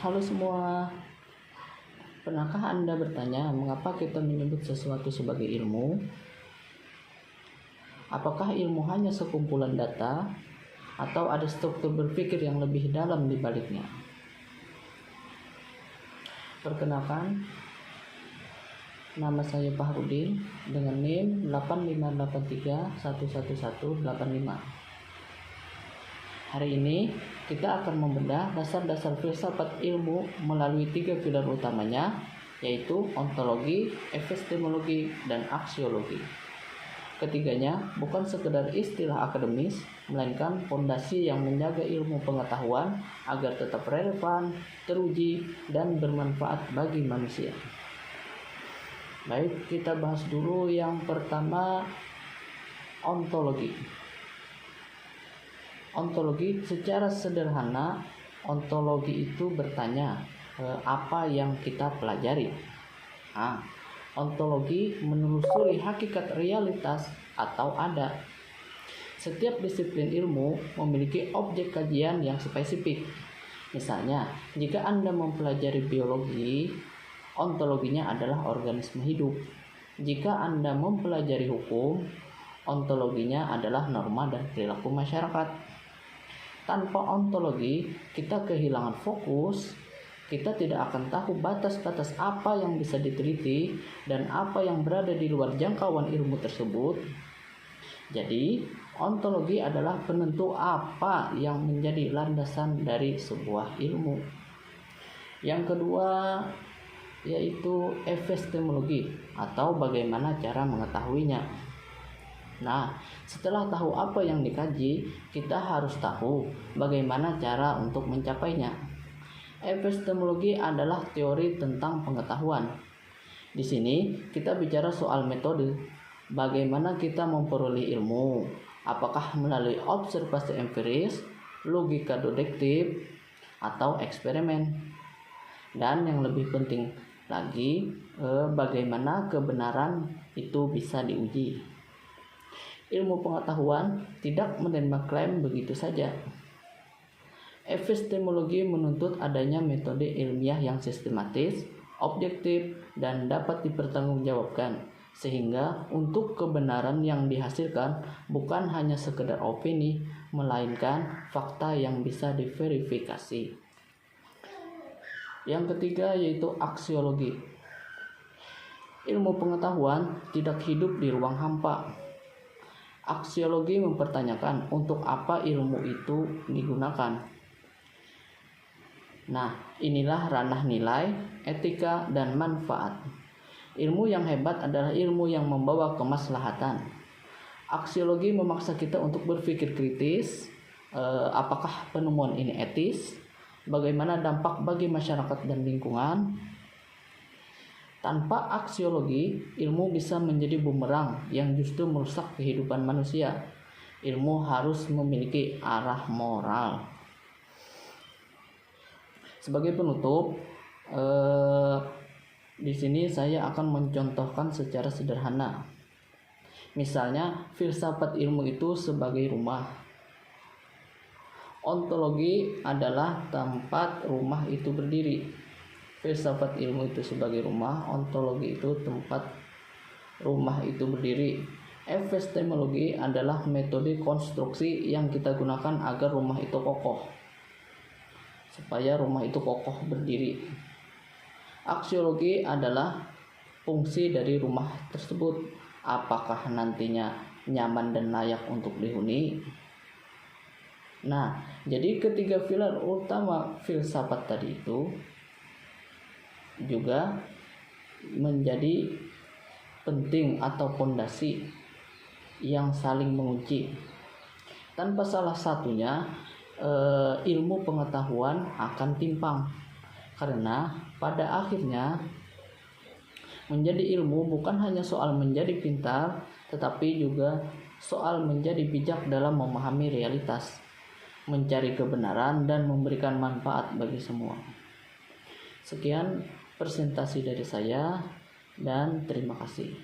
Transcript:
Halo semua, pernahkah Anda bertanya mengapa kita menyebut sesuatu sebagai ilmu? Apakah ilmu hanya sekumpulan data atau ada struktur berpikir yang lebih dalam di baliknya? Perkenalkan, nama saya Fahrudin dengan NIM 8583111185. Hari ini kita akan membedah dasar-dasar filsafat ilmu melalui 3 pilar utamanya, yaitu ontologi, epistemologi, dan aksiologi. Ketiganya bukan sekedar istilah akademis, melainkan fondasi yang menjaga ilmu pengetahuan agar tetap relevan, teruji, dan bermanfaat bagi manusia. Baik, kita bahas dulu yang pertama, ontologi. Ontologi secara sederhana, ontologi itu bertanya apa yang kita pelajari. Ontologi menelusuri hakikat realitas atau ada. Setiap disiplin ilmu memiliki objek kajian yang spesifik. Misalnya, jika Anda mempelajari biologi, ontologinya adalah organisme hidup. Jika Anda mempelajari hukum, ontologinya adalah norma dan perilaku masyarakat. Tanpa ontologi, kita kehilangan fokus, kita tidak akan tahu batas-batas apa yang bisa diteliti dan apa yang berada di luar jangkauan ilmu tersebut. Jadi, ontologi adalah penentu apa yang menjadi landasan dari sebuah ilmu. Yang kedua, yaitu epistemologi atau bagaimana cara mengetahuinya. Nah, setelah tahu apa yang dikaji, kita harus tahu bagaimana cara untuk mencapainya. Epistemologi adalah teori tentang pengetahuan. Di sini kita bicara soal metode. Bagaimana kita memperoleh ilmu? Apakah melalui observasi empiris, logika deduktif, atau eksperimen? Dan yang lebih penting lagi, bagaimana kebenaran itu bisa diuji. Ilmu pengetahuan tidak menerima klaim begitu saja. Epistemologi menuntut adanya metode ilmiah yang sistematis, objektif, dan dapat dipertanggungjawabkan, sehingga untuk kebenaran yang dihasilkan bukan hanya sekedar opini, melainkan fakta yang bisa diverifikasi. Yang ketiga yaitu aksiologi. Ilmu pengetahuan tidak hidup di ruang hampa. Aksiologi mempertanyakan untuk apa ilmu itu digunakan. Nah, inilah ranah nilai, etika, dan manfaat. Ilmu yang hebat adalah ilmu yang membawa kemaslahatan. Aksiologi memaksa kita untuk berpikir kritis, apakah penemuan ini etis, bagaimana dampak bagi masyarakat dan lingkungan. Tanpa aksiologi, ilmu bisa menjadi bumerang yang justru merusak kehidupan manusia. Ilmu harus memiliki arah moral. Sebagai penutup, di sini saya akan mencontohkan secara sederhana. Misalnya, filsafat ilmu itu sebagai rumah. Ontologi adalah tempat rumah itu berdiri. Filsafat ilmu itu sebagai rumah, ontologi itu tempat rumah itu berdiri. Epistemologi adalah metode konstruksi yang kita gunakan agar rumah itu kokoh, supaya rumah itu kokoh berdiri. Aksiologi adalah fungsi dari rumah tersebut, apakah nantinya nyaman dan layak untuk dihuni. Nah, jadi ketiga pilar utama filsafat tadi itu juga menjadi penting atau fondasi yang saling mengunci. Tanpa salah satunya, ilmu pengetahuan akan timpang, karena pada akhirnya menjadi ilmu bukan hanya soal menjadi pintar, tetapi juga soal menjadi bijak dalam memahami realitas, mencari kebenaran, dan memberikan manfaat bagi semua. Sekian presentasi dari saya dan terima kasih.